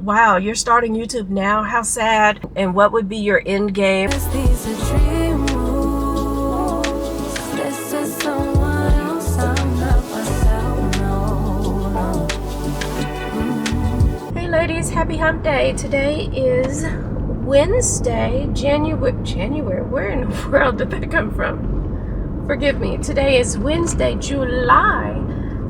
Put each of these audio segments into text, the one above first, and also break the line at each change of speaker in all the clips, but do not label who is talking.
wow, you're starting YouTube now? How sad. And what would be your end game? Hey ladies, happy hump day. Today is Wednesday, January. Where in the world did that come from? Forgive me. Today is Wednesday, July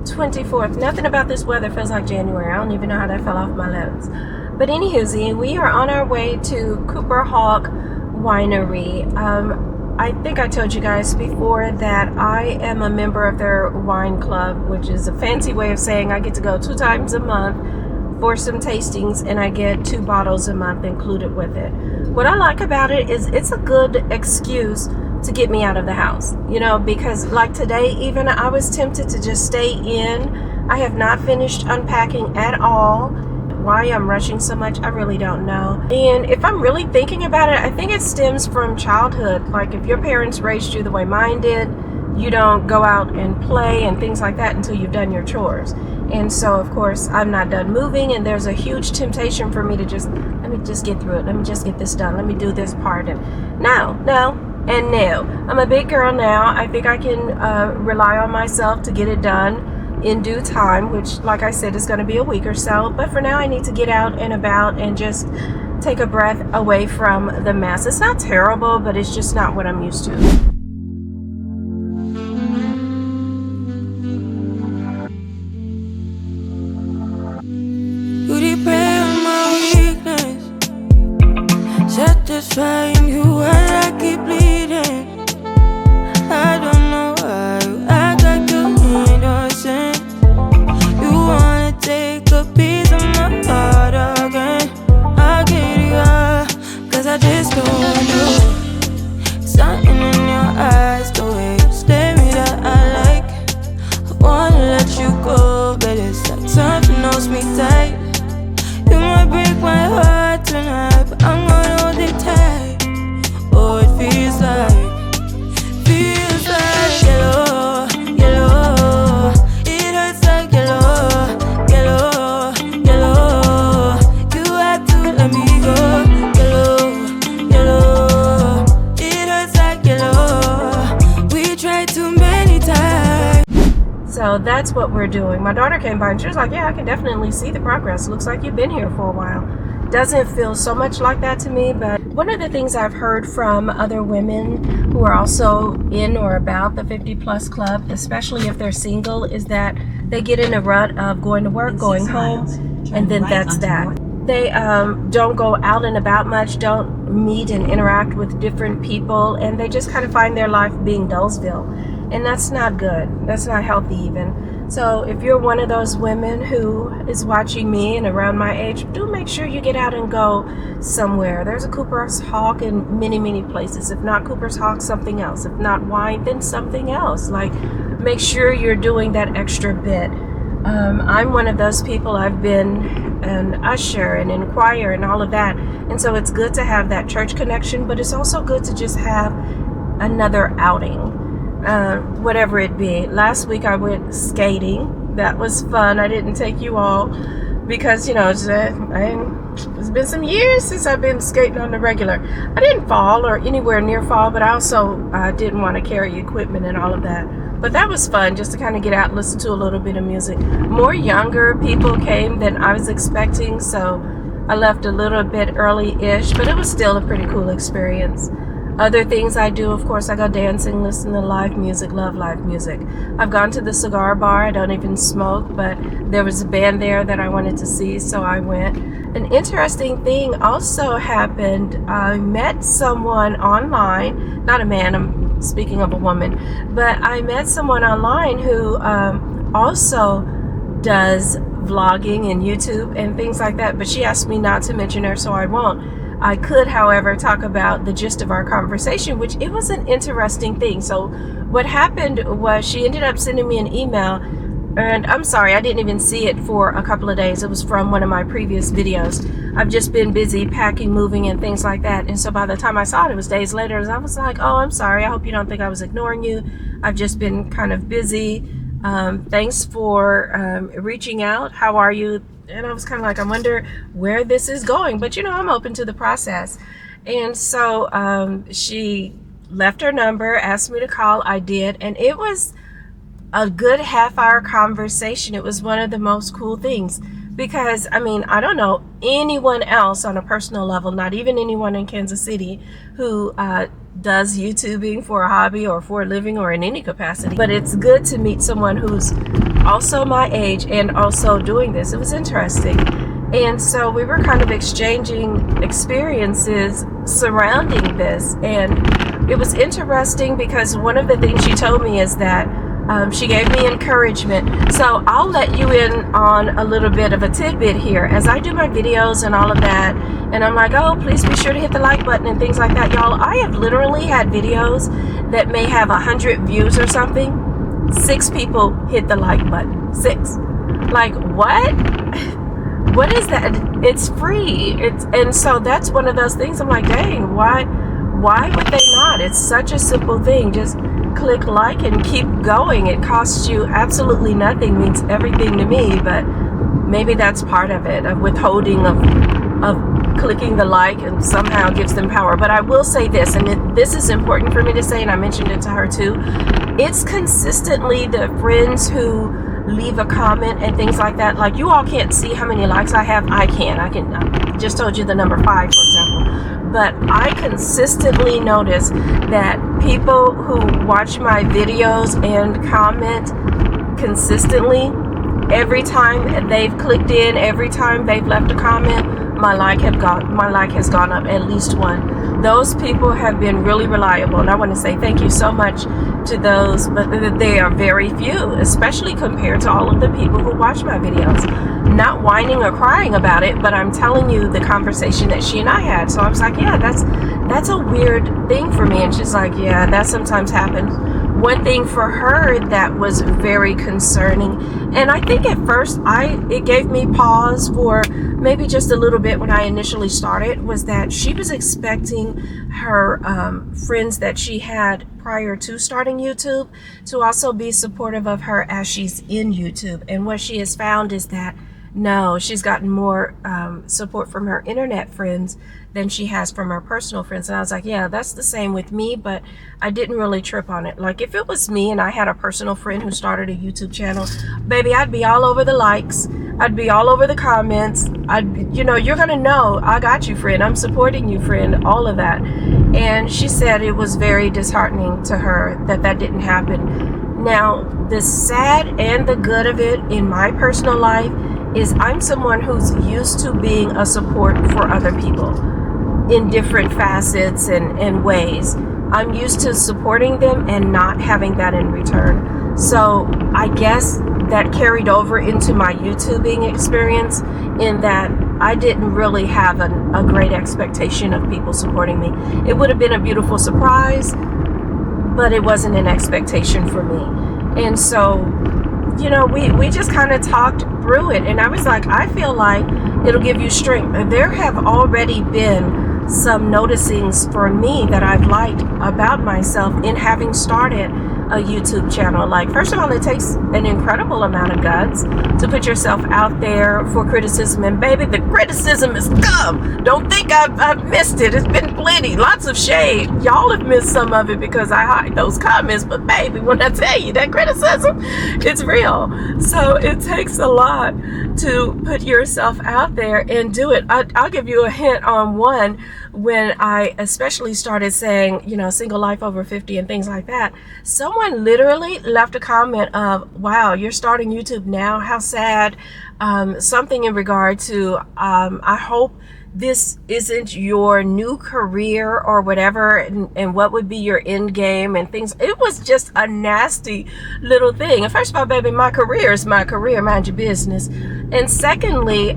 24th. Nothing about this weather feels like January. I don't even know how that fell off my lips. But anywho, we are on our way to Cooper Hawk Winery. I think I told you guys before that I am a member of their wine club, which is a fancy way of saying I get to go 2 times a month for some tastings, and I get 2 bottles a month included with it. What I like about it is it's a good excuse to get me out of the house, you know, because like today even I was tempted to just stay in. I have not finished unpacking at all. Why I'm rushing so much, I really don't know. And if I'm really thinking about it, I think it stems from childhood. Like if your parents raised you the way mine did, you don't go out and play and things like that until you've done your chores. And so of course I'm not done moving, and there's a huge temptation for me to just, let me just get through it, let me just get this done, let me do this part. And no, I'm a big girl now. I think I can rely on myself to get it done in due time, which like I said is going to be a week or so. But for now I need to get out and about and just take a breath away from the mess. It's not terrible, but it's just not what I'm used to.
Satisfying you while I keep bleeding. I don't know why you act like you innocent. You wanna take a piece of my heart again. I'll get you up, cause I just don't know. Something in your eyes, the way you stare me that I like. I wanna let you go, but it's like something holds me tight. You might break my heart tonight, but I'm gonna hold it tight. Oh, it feels like yellow, yellow. It hurts like yellow, yellow, yellow. You have to let me go. Yellow, yellow. It hurts like yellow. We tried too many times.
So that's what we're doing. My daughter came by and she was like, yeah, I can definitely see the progress. Looks like you've been here for a while. Doesn't feel so much like that to me, but one of the things I've heard from other women who are also in or about the 50 plus club, especially if they're single, is that they get in a rut of going to work, going home, and then that's that. They don't go out and about much, don't meet and interact with different people, and they just kind of find their life being Dullsville. And that's not good. That's not healthy even. So if you're one of those women who is watching me and around my age, do make sure you get out and go somewhere. There's a Cooper's Hawk in many, many places. If not Cooper's Hawk, something else. If not wine, then something else. Like, make sure you're doing that extra bit. I'm one of those people. I've been an usher and in choir and all of that. And so it's good to have that church connection, but it's also good to just have another outing. Whatever it be. Last week I went skating. That was fun. I didn't take you all because, you know, it's been some years since I've been skating on the regular. I didn't fall or anywhere near fall, but I also didn't want to carry equipment and all of that. But that was fun, just to kind of get out and listen to a little bit of music. More younger people came than I was expecting, so I left a little bit early-ish, but it was still a pretty cool experience. Other things I do, of course, I go dancing, listen to live music, love live music. I've gone to the cigar bar. I don't even smoke, but there was a band there that I wanted to see, so I went. An interesting thing also happened. I met someone online, not a man, I'm speaking of a woman, but I met someone online who also does vlogging and YouTube and things like that, but she asked me not to mention her, so I won't. I could, however, talk about the gist of our conversation, which it was an interesting thing. So what happened was she ended up sending me an email, and I'm sorry, I didn't even see it for a couple of days. It was from one of my previous videos. I've just been busy packing, moving, and things like that. And so by the time I saw it, it was days later. I was like, oh, I'm sorry. I hope you don't think I was ignoring you. I've just been kind of busy. Thanks for reaching out. How are you? And I was kind of like, I wonder where this is going. But, you know, I'm open to the process. And so she left her number, asked me to call. I did. And it was a good half-hour conversation. It was one of the most cool things. Because, I mean, I don't know anyone else on a personal level, not even anyone in Kansas City, who does YouTubing for a hobby or for a living or in any capacity. But it's good to meet someone who's also my age and also doing this. It was interesting. And so we were kind of exchanging experiences surrounding this. And it was interesting because one of the things she told me is that she gave me encouragement. So I'll let you in on a little bit of a tidbit here. As I do my videos and all of that, and I'm like, oh, please be sure to hit the like button and things like that. Y'all, I have literally had videos that may have 100 views or something. 6 people hit the like button. 6. Like, what? What is that? It's free. And so that's one of those things. I'm like, dang, why would they not? It's such a simple thing. Just click like and keep going. It costs you absolutely nothing, means everything to me, but maybe that's part of it, of withholding of clicking the like, and somehow gives them power. But I will say this, and this is important for me to say, and I mentioned it to her too. It's consistently the friends who leave a comment and things like that. Like, you all can't see how many likes I have. I just told you the number 5, for example. But I consistently notice that people who watch my videos and comment consistently, every time they've clicked in, every time they've left a comment, my like has gone up at least 1. Those people have been really reliable, and I want to say thank you so much to those, but they are very few, especially compared to all of the people who watch my videos. Not whining or crying about it, but I'm telling you the conversation that she and I had. So I was like, yeah, that's a weird thing for me. And she's like, yeah, that sometimes happens. One thing for her that was very concerning, and I think at first it gave me pause for maybe just a little bit when I initially started, was that she was expecting her friends that she had prior to starting YouTube to also be supportive of her as she's in YouTube. And what she has found is that no, she's gotten more support from her internet friends than she has from her personal friends. And I was like, yeah, that's the same with me, but I didn't really trip on it. Like, if it was me and I had a personal friend who started a YouTube channel, baby, I'd be all over the likes. I'd be all over the comments. You're gonna know, I got you, friend. I'm supporting you, friend. All of that. And she said it was very disheartening to her that didn't happen. Now, the sad and the good of it in my personal life is I'm someone who's used to being a support for other people in different facets and ways. I'm used to supporting them and not having that in return. So I guess that carried over into my YouTubing experience, in that I didn't really have a great expectation of people supporting me. It would have been a beautiful surprise, but it wasn't an expectation for me. And so, we just kind of talked through it, and I was like, I feel like it'll give you strength. There have already been some noticings for me that I've liked about myself in having started a YouTube channel. Like, first of all, it takes an incredible amount of guts to put yourself out there for criticism, and baby, the criticism is come. Don't think I've missed it. It's been plenty, lots of shade. Y'all have missed some of it because I hide those comments, but baby, when I tell you that criticism, it's real. So it takes a lot to put yourself out there and do it. I'll give you a hint on one. When I especially started saying, single life over 50 and things like that, someone literally left a comment of, wow, you're starting YouTube now, how sad. Something in regard to, I hope this isn't your new career or whatever, and what would be your end game and things. It was just a nasty little thing. And first of all, baby, my career is my career, mind your business. And secondly,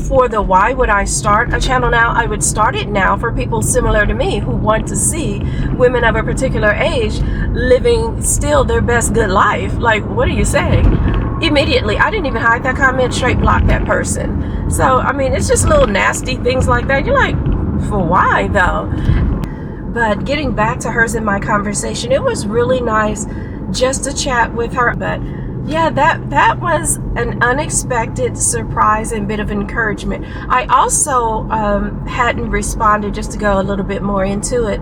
for the why would I start a channel now, I would start it now for people similar to me who want to see women of a particular age living still their best good life. Like, what are you saying? Immediately, I didn't even hide that comment, straight block that person. So, I mean, it's just little nasty things like that. You're like, for why though? But getting back to hers in my conversation, it was really nice just to chat with her. But Yeah, that was an unexpected surprise and bit of encouragement. I also hadn't responded, just to go a little bit more into it,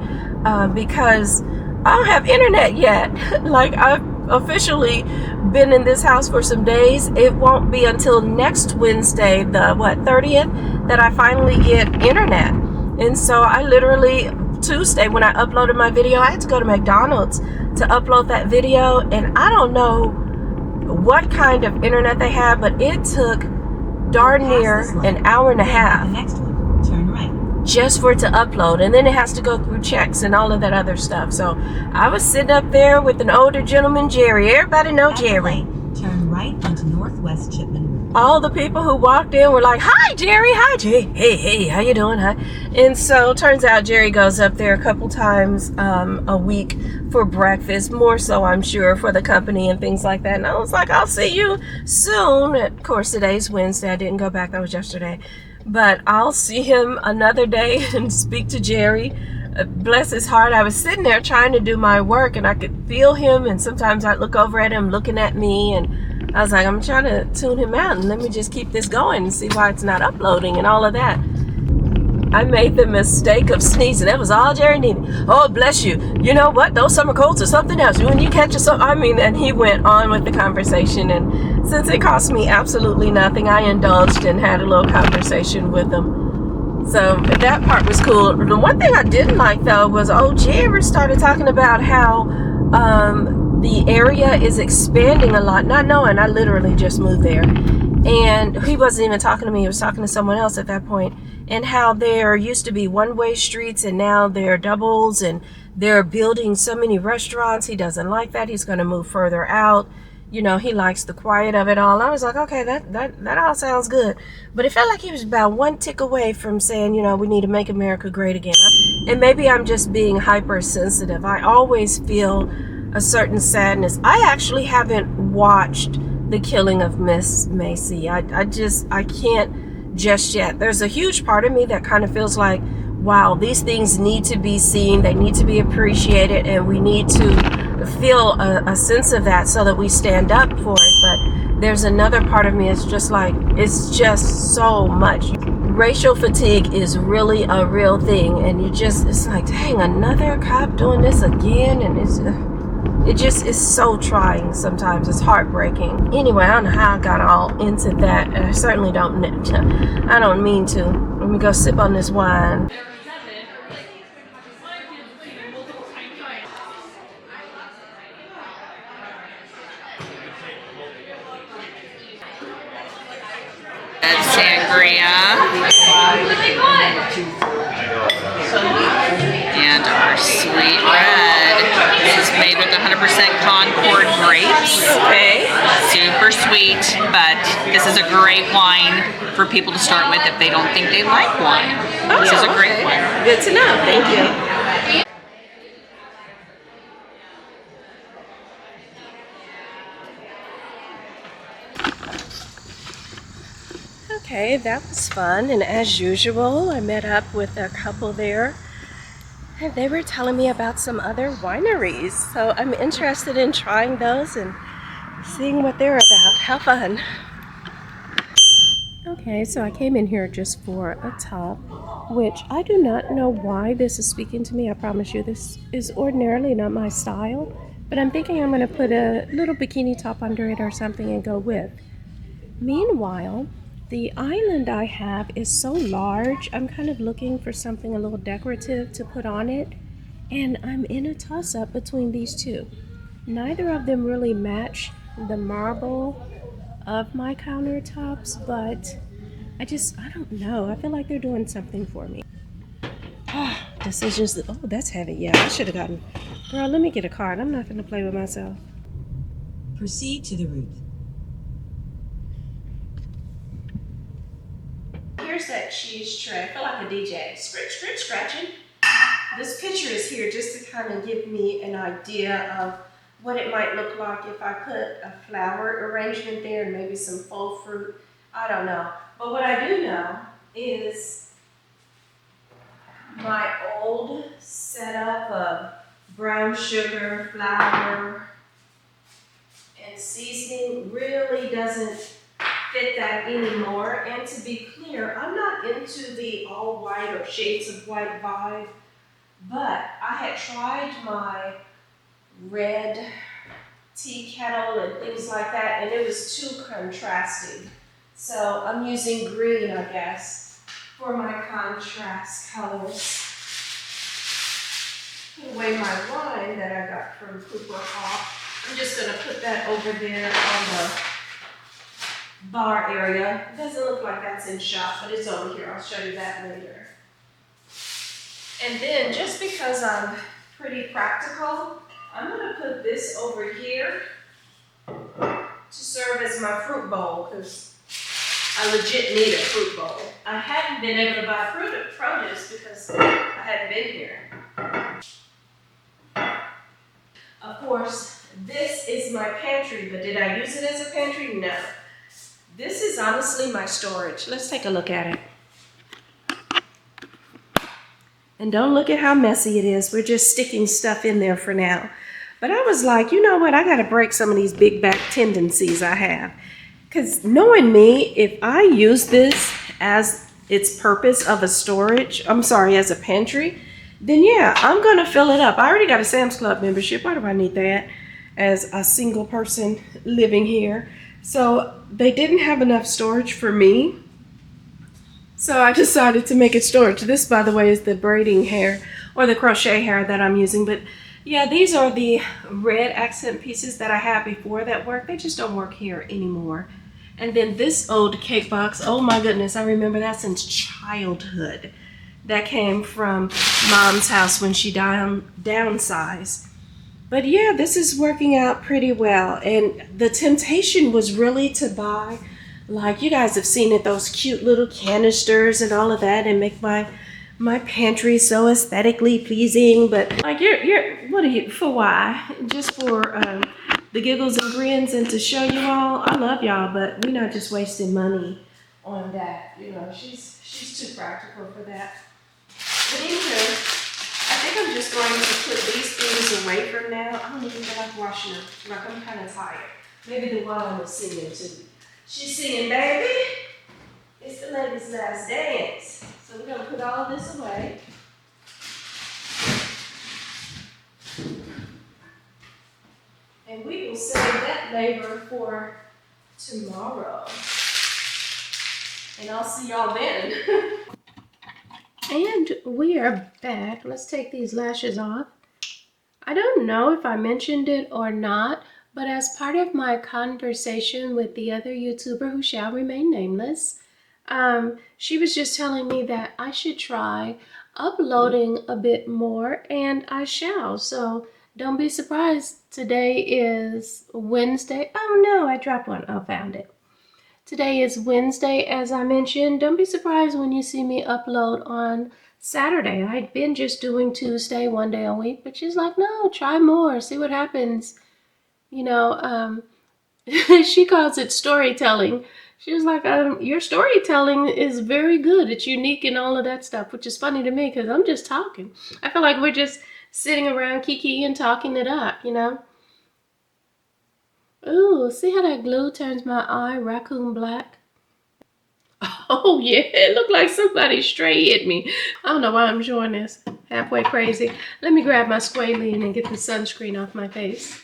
because I don't have internet yet. Like, I've officially been in this house for some days. It won't be until next Wednesday, the 30th, that I finally get internet. And so I literally, Tuesday when I uploaded my video, I had to go to McDonald's to upload that video, and I don't know what kind of internet they have, but it took darn near an hour and a half just for it to upload, and then it has to go through checks and all of that other stuff. So I was sitting up there with an older gentleman, Jerry. Everybody know Jerry.
Turn right onto Northwest Chipman.
All the people who walked in were like, "Hi, Jerry. Hi, Jerry. Hey, how you doing? Hi." And so turns out Jerry goes up there a couple times a week for breakfast, more so I'm sure for the company and things like that. And I was like, "I'll see you soon." Of course, today's Wednesday. I didn't go back. That was yesterday. But I'll see him another day and speak to Jerry. Bless his heart. I was sitting there trying to do my work, and I could feel him, and sometimes I'd look over at him looking at me, and I was like, I'm trying to tune him out, and let me just keep this going and see why it's not uploading and all of that. I made the mistake of sneezing. That was all Jerry needed. "Oh, bless you. You know what? Those summer colds are something else. When you catch and he went on with the conversation. And since it cost me absolutely nothing, I indulged and had a little conversation with him. So that part was cool. The one thing I didn't like, though, was Jerry started talking about how the area is expanding a lot. Not knowing, I literally just moved there. And he wasn't even talking to me. He was talking to someone else at that point. And how there used to be one-way streets, and now they're doubles, and they're building so many restaurants. He doesn't like that. He's going to move further out. You know, he likes the quiet of it all. I was like, okay, that all sounds good. But it felt like he was about one tick away from saying, you know, we need to make America great again. And maybe I'm just being hypersensitive. I always feel a certain sadness. I actually haven't watched the killing of Miss Massey. I can't just yet. There's a huge part of me that kind of feels like, wow, these things need to be seen, they need to be appreciated, and we need to feel a sense of that so that we stand up for it. But there's another part of me, it's just like, it's just so much. Racial fatigue is really a real thing, and it's like, dang, another cop doing this again, and it just is so trying sometimes. It's heartbreaking. Anyway, I don't know how I got all into that, and I certainly don't mean to. Let me go sip on this wine.
Sangria and our sweet red. This is made with 100% Concord grapes.
Okay.
Super sweet, but this is a great wine for people to start with if they don't think they like wine. This is a great one.
Good to know. Thank you. Okay, that was fun, and as usual, I met up with a couple there, and they were telling me about some other wineries, so I'm interested in trying those and seeing what they're about. How fun. Okay, so I came in here just for a top, which I do not know why this is speaking to me. I promise you, this is ordinarily not my style, but I'm thinking I'm going to put a little bikini top under it or something and go with. Meanwhile, the island I have is so large, I'm kind of looking for something a little decorative to put on it, and I'm in a toss-up between these two. Neither of them really match the marble of my countertops, but I don't know. I feel like they're doing something for me. Decisions. Oh, that's heavy. Yeah, I should have gotten. Girl, let me get a card. I'm not going to play with myself.
Proceed to the route.
Here's that cheese tray. I feel like a DJ. Scratching. This picture is here just to kind of give me an idea of what it might look like if I put a flower arrangement there and maybe some faux fruit. I don't know. But what I do know is my old setup of brown sugar, flour, and seasoning really doesn't fit that anymore. And to be clear, I'm not into the all white or shades of white vibe, but I had tried my red tea kettle and things like that, and it was too contrasting. So I'm using green, I guess, for my contrast colors. Put away my wine that I got from Cooper Hawk. I'm just gonna put that over there on the bar area. It doesn't look like that's in shop, but it's over here. I'll show you that later. And then, just because I'm pretty practical, I'm gonna put this over here to serve as my fruit bowl, because I legit need a fruit bowl. I hadn't been able to buy produce because I hadn't been here. Of course, this is my pantry, but did I use it as a pantry? No. This is honestly my storage. Let's take a look at it. And don't look at how messy it is. We're just sticking stuff in there for now. But I was like, you know what? I got to break some of these big back tendencies I have. Because knowing me, if I use this as its purpose of a storage, as a pantry, then yeah, I'm going to fill it up. I already got a Sam's Club membership. Why do I need that as a single person living here? So they didn't have enough storage for me. So I decided to make it storage. This, by the way, is the braiding hair or the crochet hair that I'm using. But yeah, these are the red accent pieces that I had before that work. They just don't work here anymore. And then this old cake box, oh my goodness, I remember that since childhood. That came from Mom's house when she downsized. But yeah, this is working out pretty well. And the temptation was really to buy, like you guys have seen it, those cute little canisters and all of that, and make my pantry so aesthetically pleasing. But like for why? Just for the giggles and grins and to show you all. I love y'all, but we're not just wasting money on that. You know, she's too practical for that. But anyway, I think I'm just going to put these things away for now. I don't even feel like washing them. Like, I'm kind of tired. Maybe the wine is singing too. She's singing, baby. It's the lady's last dance. So we're going to put all of this away. And we will save that labor for tomorrow. And I'll see y'all then. And we are back. Let's take these lashes off. I don't know if I mentioned it or not, but as part of my conversation with the other YouTuber who shall remain nameless, she was just telling me that I should try uploading a bit more, and I shall. So don't be surprised. Today is Wednesday. Oh no, I dropped one. Oh, found it. Today is Wednesday, as I mentioned. Don't be surprised when you see me upload on Saturday. I'd been just doing Tuesday, one day a week, but she's like, no, try more, see what happens. You know, she calls it storytelling. She was like, your storytelling is very good. It's unique and all of that stuff, which is funny to me because I'm just talking. I feel like we're just sitting around kiki and talking it up, you know. Ooh, see how that glue turns my eye raccoon black? Oh yeah, it looked like somebody stray hit me. I don't know why I'm showing this. Halfway crazy. Let me grab my squalene and get the sunscreen off my face.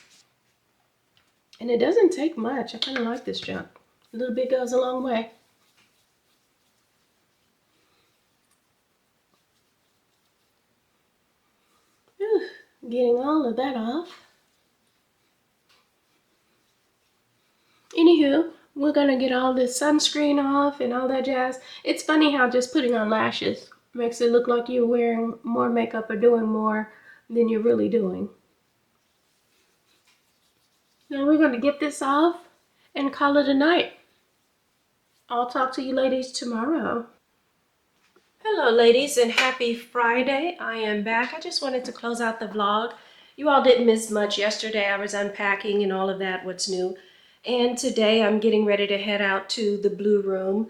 And it doesn't take much. I kind of like this junk. A little bit goes a long way. Whew, getting all of that off. Anywho, we're gonna get all this sunscreen off and all that jazz. It's funny how just putting on lashes makes it look like you're wearing more makeup or doing more than you're really doing. Now we're gonna get this off and call it a night. I'll talk to you ladies tomorrow. Hello ladies and happy Friday. I am back. I just wanted to close out the vlog. You all didn't miss much yesterday. I was unpacking and all of that, what's new. And today I'm getting ready to head out to the blue room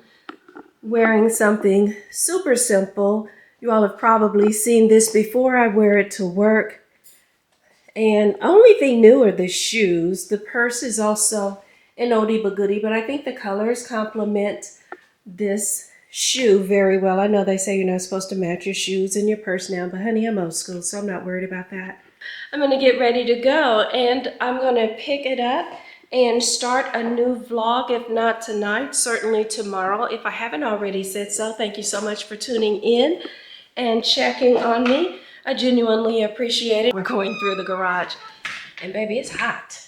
wearing something super simple. You all have probably seen this before. I wear it to work. And only thing new are the shoes. The purse is also an oldie but goodie, but I think the colors complement this shoe very well. I know they say you're not supposed to match your shoes and your purse now, but honey, I'm old school, so I'm not worried about that. I'm gonna get ready to go, and I'm gonna pick it up and start a new vlog, if not tonight, certainly tomorrow, if I haven't already said so. Thank you so much for tuning in and checking on me. I genuinely appreciate it. We're going through the garage, and baby, it's hot.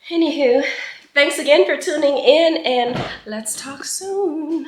Anywho, thanks again for tuning in, and let's talk soon.